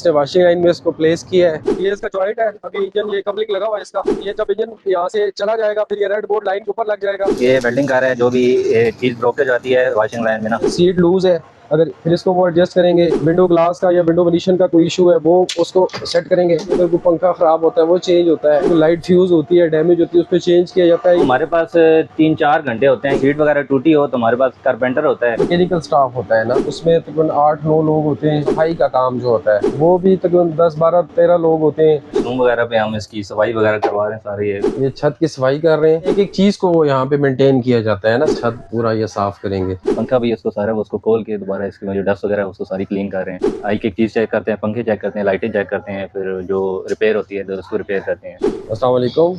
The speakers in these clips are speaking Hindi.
इसने वॉशिंग लाइन में इसको प्लेस किया है। ये इसका जॉइंट है, अभी इंजन ये कम्प्लीट लगा हुआ है इसका। ये जब इंजन यहाँ से चला जाएगा फिर ये रेड बोर्ड लाइन के ऊपर लग जाएगा। ये वेल्डिंग कर रहा है, जो भी चीज ब्रोक जाती है वॉशिंग लाइन में ना, सीट लूज है, अगर फिर इसको वो एडजस्ट करेंगे। विंडो ग्लास का या विंडो वेनिशन का कोई इशू है वो उसको सेट करेंगे। अगर कोई पंखा खराब होता है वो चेंज होता है, लाइट फ्यूज होती है डैमेज होती है उसको चेंज किया जाता है। हमारे पास 3-4 घंटे होते हैं। सीट वगैरह टूटी हो तो हमारे पास कारपेंटर होता है। मैकेनिकल स्टाफ होता है ना, उसमें तकरीबन 8-9 लोग होते हैं। सफाई का काम जो होता है वो भी तकरीबन 10-12-13 लोग होते हैं। रूम वगैरह पे हम इसकी सफाई वगैरह करवा रहे हैं सारी। ये छत की सफाई कर रहे हैं, एक एक चीज को यहाँ पे मेंटेन किया जाता है ना। छत पूरा ये साफ करेंगे। पंखा भी इसको सारा उसको खोल के दोबारा इसकी जो डस्ट वगैरह है उसको सारी क्लीन कर रहे हैं। एक एक चीज़ चेक करते हैं, पंखे चेक करते हैं, लाइटें चेक करते हैं, फिर जो रिपेयर होती है तो उसको रिपेयर करते हैं। अस्सलाम वालेकुम,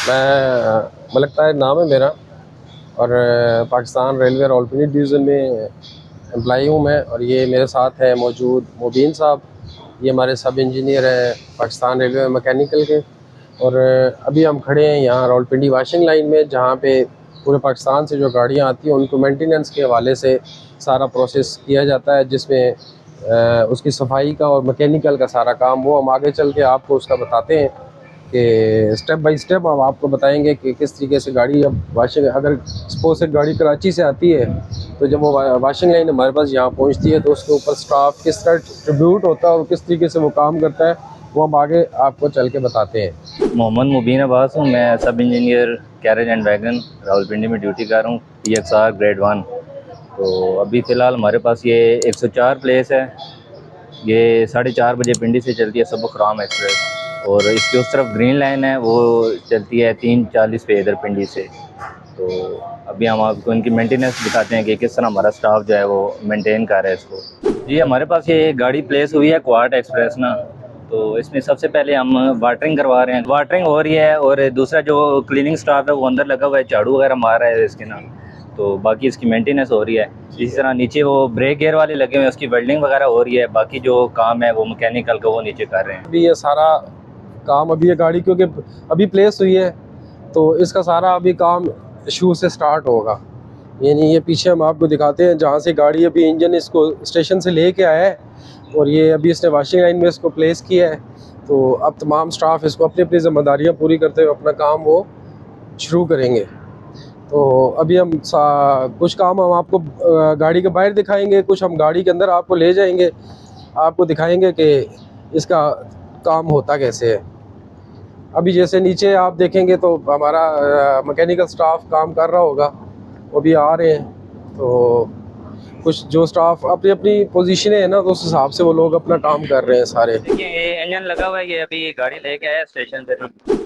मैं मलिक ताहिर नाम है मेरा और पाकिस्तान रेलवे रावलपिंडी डिवीज़न में एम्प्लाई हूँ मैं। और ये मेरे साथ है मौजूद मुबीन साहब, ये हमारे सब इंजीनियर हैं पाकिस्तान रेलवे मैकेनिकल के। और अभी हम खड़े हैं यहाँ रावलपिंडी वॉशिंग लाइन में, जहाँ पे पूरे पाकिस्तान से जो गाड़ियाँ आती हैं उनको मेंटेनेंस के हवाले से सारा प्रोसेस किया जाता है, जिसमें उसकी सफाई का और मैकेनिकल का सारा काम वो हम आगे चल के आपको उसका बताते हैं कि स्टेप बाय स्टेप हम आपको बताएंगे कि किस तरीके से गाड़ी अब वाशिंग, अगर सपोज से गाड़ी कराची से आती है तो जब वो वाशिंग लाइन हमारे पास यहाँ पहुँचती है तो उसके ऊपर स्टाफ किस तरह ट्रिब्यूट होता है और किस तरीके से वो काम करता है वो हम आगे आपको चल के बताते हैं। मोहम्मद मुबीन अब्बास हूँ, मैं सब engineer carriage and wagon Rawalpindi में ड्यूटी कर रहा हूँ, PXR ग्रेड 1। तो अभी फ़िलहाल हमारे पास ये 104 प्लेस है। ये 4:30 बजे पिंडी से चलती है सबुखराम एक्सप्रेस, और इसकी उस तरफ ग्रीन लाइन है वो चलती है 3:40 पे इधर पिंडी से। तो अभी हम आपको इनकी मेंटेनेंस दिखाते हैं कि किस तरह हमारा स्टाफ जो है वो मेंटेन कर रहा है इसको। जी, हमारे पास ये गाड़ी प्लेस हुई है क्वार्ट एक्सप्रेस ना, तो इसमें सबसे पहले हम वाटरिंग करवा रहे हैं। वाटरिंग हो रही है और दूसरा जो क्लीनिंग स्टाफ है वो अंदर लगा हुआ है, झाड़ू वगैरह मार रहा है इसके ना, तो बाकी इसकी मेंटेनेंस हो रही है। इसी तरह नीचे वो ब्रेक गियर वाले लगे हुए हैं, उसकी वेल्डिंग वगैरह हो रही है। बाकी जो काम है वो मैकेनिकल का वो नीचे कर रहे हैं। अभी ये सारा काम, अभी ये गाड़ी क्योंकि अभी प्लेस हुई है तो इसका सारा अभी काम शुरू से स्टार्ट होगा। यानी ये पीछे हम आपको दिखाते हैं जहाँ से गाड़ी अभी इंजन इसको स्टेशन से लेके आया है और ये अभी इसने वॉशिंग लाइन में इसको प्लेस किया है। तो अब तमाम स्टाफ इसको अपनी अपनी जिम्मेदारियाँ पूरी करते हुए अपना काम वो शुरू करेंगे। तो अभी हम कुछ काम हम आपको गाड़ी के बाहर दिखाएंगे, कुछ हम गाड़ी के अंदर आपको ले जाएंगे, आपको दिखाएंगे कि इसका काम होता कैसे है। अभी जैसे नीचे आप देखेंगे तो हमारा मैकेनिकल स्टाफ काम कर रहा होगा, वो भी आ रहे हैं। तो कुछ जो स्टाफ अपनी अपनी पोजीशन है ना, तो उस हिसाब से वो लोग अपना काम कर रहे हैं सारे। देखिए ये इंजन लगा हुआ है, ये अभी गाड़ी लेके आया स्टेशन से।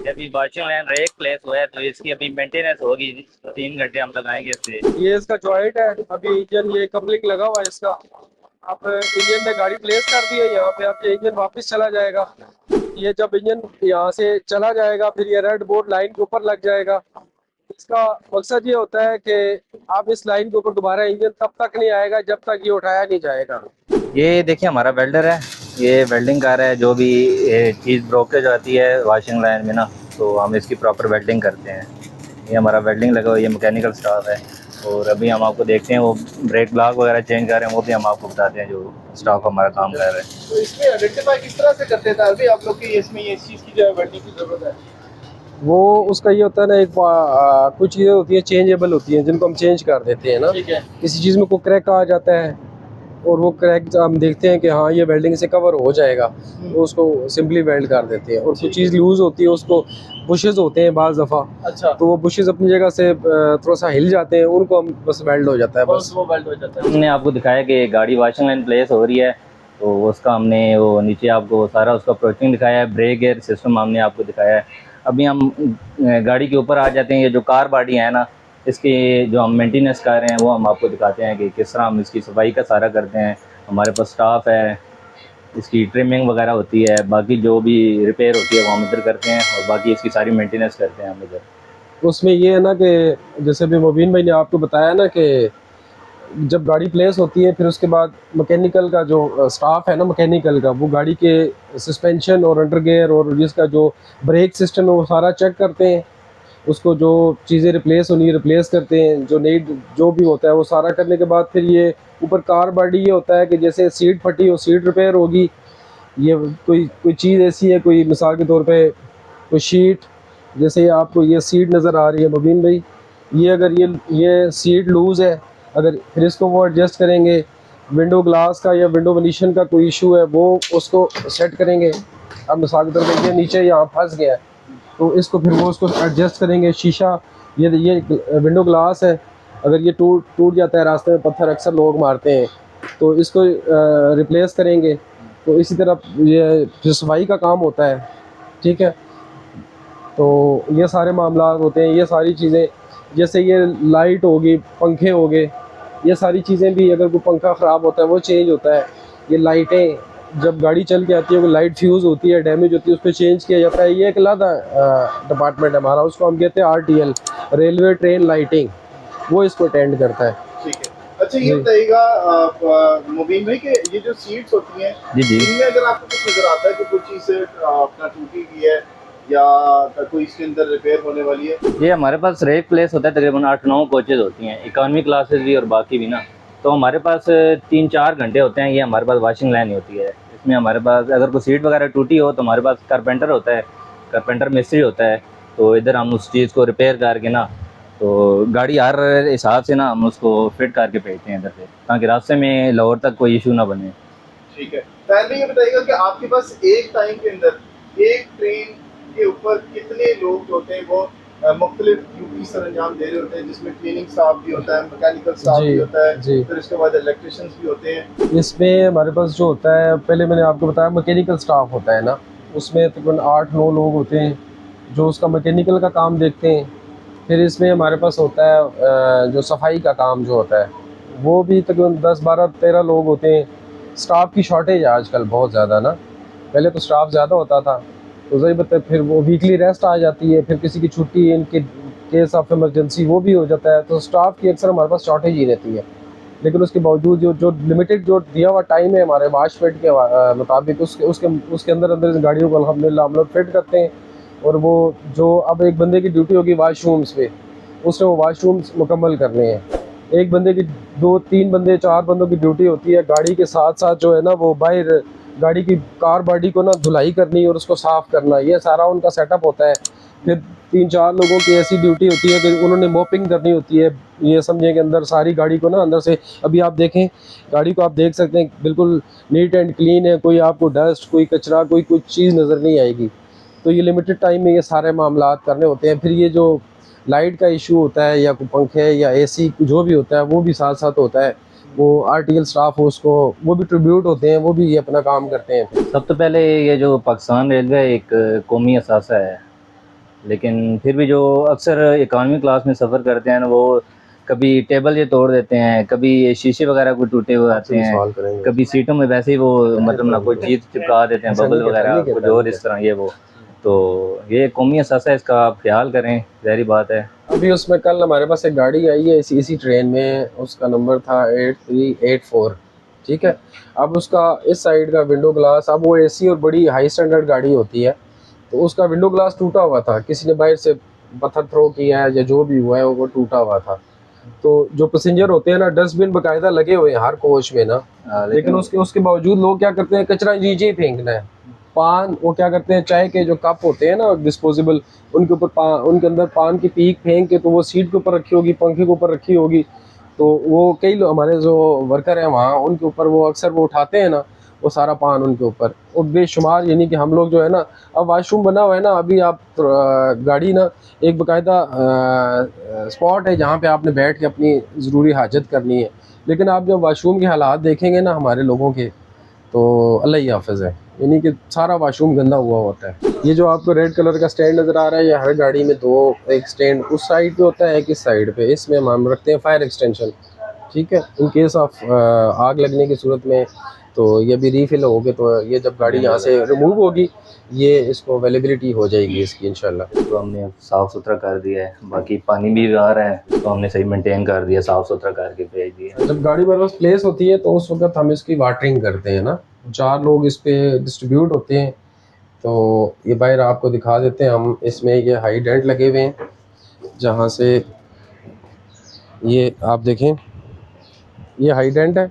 अभी वॉशिंग लाइन रेक प्लेस हुआ है तो इसकी अभी मेंटेनेंस होगी, 3 घंटे हम लगाएंगे इससे। ये इसका जॉइंट है, अभी इंजन ये कम्प्लीट लगा हुआ है इसका। आप इंजन में गाड़ी प्लेस कर दी है, यहाँ पे आपके इंजन वापस चला जाएगा। ये जब इंजन यहाँ से चला जाएगा फिर ये रेड बोर्ड लाइन के ऊपर लग जाएगा। इसका मकसद ये होता है कि आप इस लाइन के ऊपर दोबारा इंजन तब तक नहीं आएगा जब तक ये उठाया नहीं जाएगा। ये देखिए हमारा वेल्डर है, ये वेल्डिंग कर रहा है। जो भी चीज़ ब्रोकेज आती है वॉशिंग लाइन में ना, तो हम इसकी प्रॉपर वेल्डिंग करते हैं। ये हमारा वेल्डिंग लगा हुआ है, ये मैकेनिकल स्टाफ है। और अभी हम आपको देखते हैं वो ब्रेक ब्लॉक वगैरह चेंज कर रहे हैं, वो भी हम आपको बताते हैं जो स्टाफ हमारा काम कर रहा है। तो इसमें आइडेंटिफाई किस तरह से करते हैं अभी आप लोग की इसमें ये चीज़ की जो है वेल्डिंग की ज़रूरत है? वो उसका ये होता है ना, एक कुछ चीज़ें होती हैं चेंजेबल होती हैं जिनको हम चेंज कर देते हैं ना। ठीक है। किसी चीज़ में कोई क्रैक आ जाता है और वो क्रैक हम देखते हैं कि हाँ ये वेल्डिंग से कवर हो जाएगा, तो उसको सिंपली वेल्ड कर देते हैं। और कुछ चीज़ लूज़ होती है, उसको बुशेस होते हैं बाज़ दफ़ा, अच्छा, तो वो बुशेस अपनी जगह से थोड़ा सा हिल जाते हैं, उनको हम बस वेल्ड हो जाता है, बस वो वेल्ड हो जाता है। हमने आपको दिखाया कि गाड़ी वॉशिंग लाइन प्लेस हो रही है, तो उसका हमने वो नीचे आपको सारा उसका अप्रोचिंग दिखाया है। ब्रेक गियर सिस्टम हमने आपको दिखाया है। अभी हम गाड़ी के ऊपर आ जाते हैं। ये जो कार बॉडी है ना, इसकी जो हम मेंटेनेंस कर रहे हैं वो हम आपको दिखाते हैं कि किस तरह हम इसकी सफाई का सारा करते हैं। हमारे पास स्टाफ है, इसकी ट्रिमिंग वगैरह होती है, बाकी जो भी रिपेयर होती है वो हम इधर करते हैं, और बाकी इसकी सारी मेंटेनेंस करते हैं हम इधर। उसमें ये है ना कि जैसे भी मुबीन भाई ने आपको बताया ना कि जब गाड़ी प्लेस होती है फिर उसके बाद मैकेनिकल का जो स्टाफ है ना, मैकेनिकल का, वो गाड़ी के सस्पेंशन और अंडर गियर और जिसका जो ब्रेक सिस्टम है वो सारा चेक करते हैं। उसको जो चीज़ें रिप्लेस होनी है रिप्लेस करते हैं, जो नई जो भी होता है वो सारा करने के बाद फिर ये ऊपर कार बॉडी ये होता है कि जैसे सीट फटी हो सीट रिपेयर होगी, ये कोई चीज़ ऐसी है, कोई मिसाल के तौर पे कोई शीट, जैसे आपको ये सीट नज़र आ रही है मुबीन भाई, ये अगर ये सीट लूज़ है, अगर फिर इसको वो एडजस्ट करेंगे, विंडो ग्लास का या विंडो वनीशन का कोई इशू है वो उसको सेट करेंगे। अब मिसाल के तौर पे ये नीचे यहाँ फंस गया है, तो इसको फिर वो उसको एडजस्ट करेंगे। शीशा, ये विंडो ग्लास है, अगर ये टूट जाता है, रास्ते में पत्थर अक्सर लोग मारते हैं, तो इसको रिप्लेस करेंगे। तो इसी तरह ये फिर सफाई का काम होता है, ठीक है। तो ये सारे मामला होते हैं, ये सारी चीज़ें, जैसे ये लाइट होगी, पंखे हो गए, ये सारी चीज़ें भी, अगर कोई पंखा ख़राब होता है वो चेंज होता है। ये लाइटें जब गाड़ी चल के आती है, कोई लाइट फ्यूज़ होती है, डैमेज होती है, उसको चेंज किया जाता है। ये एक अलग डिपार्टमेंट है हमारा, उसको हम कहते हैं RTL, रेलवे ट्रेन लाइटिंग, वो इसको अटेंड करता है। ठीक है। अच्छा ये बताइएगा मुबीन भाई कि ये जो सीट्स होती हैं, जी। इनमें अगर आपको कुछ नजर आता है कि कोई चीज़ से अपना टूटी हुई है या कोई इसके अंदर रिपेयर होने वाली है? ये हमारे पास रेक प्लेस होता है, तकरीबन 8-9 कोचेज़ होती हैं, इकॉनमी क्लासेस भी और बाकी भी ना। तो हमारे पास 3-4 घंटे होते हैं, ये हमारे पास वॉशिंग लाइन होती है। इसमें हमारे पास अगर कोई सीट वगैरह टूटी हो तो हमारे पास कारपेंटर होता है, कारपेंटर मिस्त्री होता है। तो इधर हम उस चीज़ को रिपेयर करके ना, तो गाड़ी हर हिसाब से ना हम उसको फिट करके भेजते हैं इधर से, ताकि रास्ते में लाहौर तक कोई इशू ना बने। ठीक है। पहले ये बताइएगा कि आपके पास एक टाइम के अंदर एक ट्रेन के ऊपर कितने लोग जो होते हैं वो मुख्तलिफ ड्यूटी सर अंजाम दे रहे होते हैं, जिसमें क्लीनिंग स्टाफ भी होता है, मैकेनिकल स्टाफ भी होता है, फिर उसके बाद इलेक्ट्रिशियंस भी होते हैं। इसमें हमारे पास जो होता है, पहले मैंने आपको बताया मैकेनिकल स्टाफ होता है ना, उसमें तकरीबन 8-9 लोग होते हैं जो उसका मैकेनिकल का काम देखते हैं। फिर इसमें हमारे पास होता है जो सफाई का काम जो होता है, वो भी तकरीबन 10-12-13 लोग होते हैं। स्टाफ की शॉर्टेज है आजकल बहुत ज़्यादा ना, पहले तो स्टाफ ज़्यादा होता था, तो ज़ही बात है, फिर वो वीकली रेस्ट आ जाती है, फिर किसी की छुट्टी, इनके केस ऑफ इमरजेंसी वो भी हो जाता है, तो स्टाफ की अक्सर हमारे पास शॉर्टेज ही रहती है। लेकिन उसके बावजूद जो लिमिटेड जो दिया हुआ टाइम है हमारे वाश फिट के मुताबिक, उसके अंदर इस गाड़ियों को अल्हम्दुलिल्लाह हम लोग फिट करते हैं। और वो जो अब एक बंदे की ड्यूटी होगी वाशरूम्स पे, उसने वो वाशरूम्स मुकम्मल करने हैं। एक बंदे की 2-3 बंदे 4 बंदों की ड्यूटी होती है गाड़ी के साथ साथ जो है ना, वो बाहर गाड़ी की कार बॉडी को ना धुलाई करनी और उसको साफ़ करना, ये सारा उनका सेटअप होता है। फिर 3-4 लोगों की ऐसी ड्यूटी होती है कि उन्होंने मोपिंग करनी होती है, ये समझें कि अंदर सारी गाड़ी को ना अंदर से, अभी आप देखें गाड़ी को, आप देख सकते हैं बिल्कुल नीट एंड क्लीन है, कोई आपको डस्ट, कोई कचरा, कोई कुछ चीज़ नज़र नहीं आएगी। तो ये लिमिटेड टाइम में ये सारे मामलात करने होते हैं। फिर ये जो लाइट का इशू होता है या कोई पंखे या AC जो भी होता है वो भी साथ साथ होता है, वो RTL स्टाफ हो, उसको वो भी ट्रिब्यूट होते हैं, वो भी ये अपना काम करते हैं। सब तो पहले ये जो पाकिस्तान रेलवे एक कौमी असासा है, लेकिन फिर भी जो अक्सर इकॉनमी क्लास में सफ़र करते हैं ना, वो कभी टेबल ये तोड़ देते हैं, कभी ये शीशे वगैरह को टूटे हुए आते हैं, कभी सीटों में वैसे ही वो मतलब ना कोई चीज़ चिपका देते हैं, बबल वगैरह कुछ और इस तरह, ये वो। तो ये कौमी असासा है, इसका आप ख्याल करें, ज़ाहिर बात है। अभी उसमें कल हमारे पास एक गाड़ी आई है इसी ट्रेन में, उसका नंबर था 8384, ठीक है। अब उसका इस साइड का विंडो ग्लास, अब वो AC और बड़ी हाई स्टैंडर्ड गाड़ी होती है, तो उसका विंडो ग्लास टूटा हुआ था, किसी ने बाहर से पत्थर थ्रो किया है या जो भी हुआ है वो टूटा हुआ था। तो जो पैसेंजर होते हैं ना, डस्टबिन बाकायदा लगे हुए हैं हर कोच में ना, लेकिन उसके बावजूद लोग क्या करते हैं, कचरा नीचे ही फेंकना है। पान, वो क्या करते हैं, चाय के जो कप होते हैं ना डिस्पोजेबल, उनके ऊपर उनके अंदर पान की पीक फेंक के, तो वो सीट के ऊपर रखी होगी, पंखे के ऊपर रखी होगी, तो वो कई लोग हमारे जो वर्कर हैं वहाँ, उनके ऊपर वो अक्सर वो उठाते हैं ना, वो सारा पान उनके ऊपर, और बेशुमार, यानी कि हम लोग जो है ना, अब वाशरूम बना हुआ है ना, अभी आप गाड़ी ना एक बाकायदा स्पॉट है जहाँ पे आपने बैठ के अपनी ज़रूरी हाजत करनी है, लेकिन आप जब वाशरूम के हालात देखेंगे ना हमारे लोगों के, तो अल्लाह ही हाफ़िज़ है, यानी कि सारा वाशरूम गंदा हुआ होता है। ये जो आपको रेड कलर का स्टैंड नज़र आ रहा है, ये हर गाड़ी में 2, एक स्टैंड उस साइड पे होता है, एक इस साइड पे, इसमें हम रखते हैं फायर एक्सटेंशन, ठीक है। इन केस ऑफ आग लगने की सूरत में, तो ये भी रीफिल होगे, तो ये जब गाड़ी यहाँ से रिमूव होगी, ये इसको अवेलेबिलिटी हो जाएगी इसकी इंशाल्लाह। तो हमने साफ़ सुथरा कर दिया है, बाकी पानी भी आ रहा है तो हमने सही मेंटेन कर दिया, साफ़ सुथरा करके भेज दिया। जब गाड़ी मेरे पास प्लेस होती है तो उस वक्त हम इसकी वाटरिंग करते हैं ना, 4 लोग इस पे डिस्ट्रीब्यूट होते हैं। तो ये बाहर आपको दिखा देते हैं हम, इसमें ये हाइडेंट लगे हुए हैं, जहाँ से ये आप देखें, ये हाइडेंट है,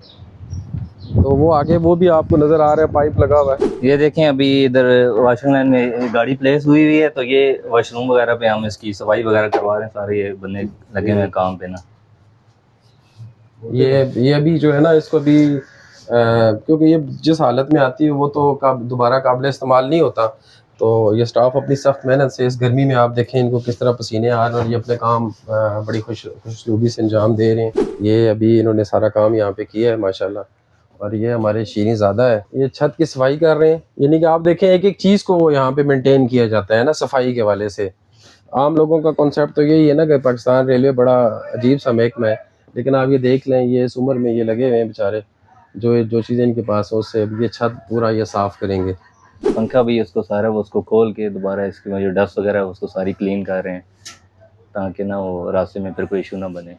तो वो आगे वो भी आपको नज़र आ रहा है, पाइप लगा हुआ है। ये देखें अभी इधर वॉशिंग लाइन में गाड़ी प्लेस हुई हुई है, तो ये वॉशरूम वगैरह पे हम इसकी सफाई वगैरह करवा रहे हैं, सारे ये बंदे लगे हुए हैं काम पे ना। ये अभी जो है ना, इसको अभी क्योंकि ये जिस हालत में आती है वो तो दोबारा काबिल इस्तेमाल नहीं होता, तो ये स्टाफ अपनी सख्त मेहनत से इस गर्मी में, आप देखें इनको किस तरह पसीने आ रहे हैं और ये अपने काम बड़ी खुशरूबी से अंजाम दे रहे हैं। ये अभी इन्होंने सारा काम यहाँ पे किया है माशाल्लाह। और ये हमारे शीरी ज़्यादा है, ये छत की सफाई कर रहे हैं। यानी कि आप देखें एक एक चीज़ को यहाँ पे मेंटेन किया जाता है ना सफाई के वाले से। आम लोगों का कॉन्सेप्ट तो यही है ना कि पाकिस्तान रेलवे बड़ा अजीब सा महकमा है, लेकिन आप ये देख लें, ये इस उम्र में ये लगे हुए हैं बेचारे, जो चीज़ें इनके पास हो उससे ये छत पूरा ये साफ़ करेंगे। पंखा भी उसको सारा वो उसको खोल के दोबारा इसकी जो डस्ट वगैरह है उसको सारी क्लीन कर रहे हैं, ताकि ना वो रास्ते में फिर कोई इशू ना बने।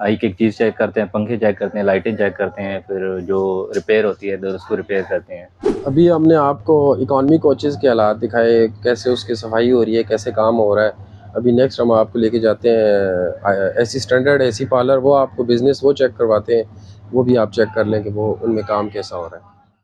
एक एक चीज़ चेक करते हैं, पंखे चेक करते हैं, लाइटें चेक करते हैं, फिर जो रिपेयर होती है इधर उसको रिपेयर करते हैं। अभी हमने आपको इकॉनमी कोचेज़ के हालात दिखाए, कैसे उसकी सफाई हो रही है, कैसे काम हो रहा है। अभी नेक्स्ट हम आपको लेके जाते हैं एसी स्टैंडर्ड एसी पार्लर, वो आपको बिज़नेस वो चेक करवाते हैं, वो भी आप चेक कर लें कि वो उनमें काम कैसा हो रहा है।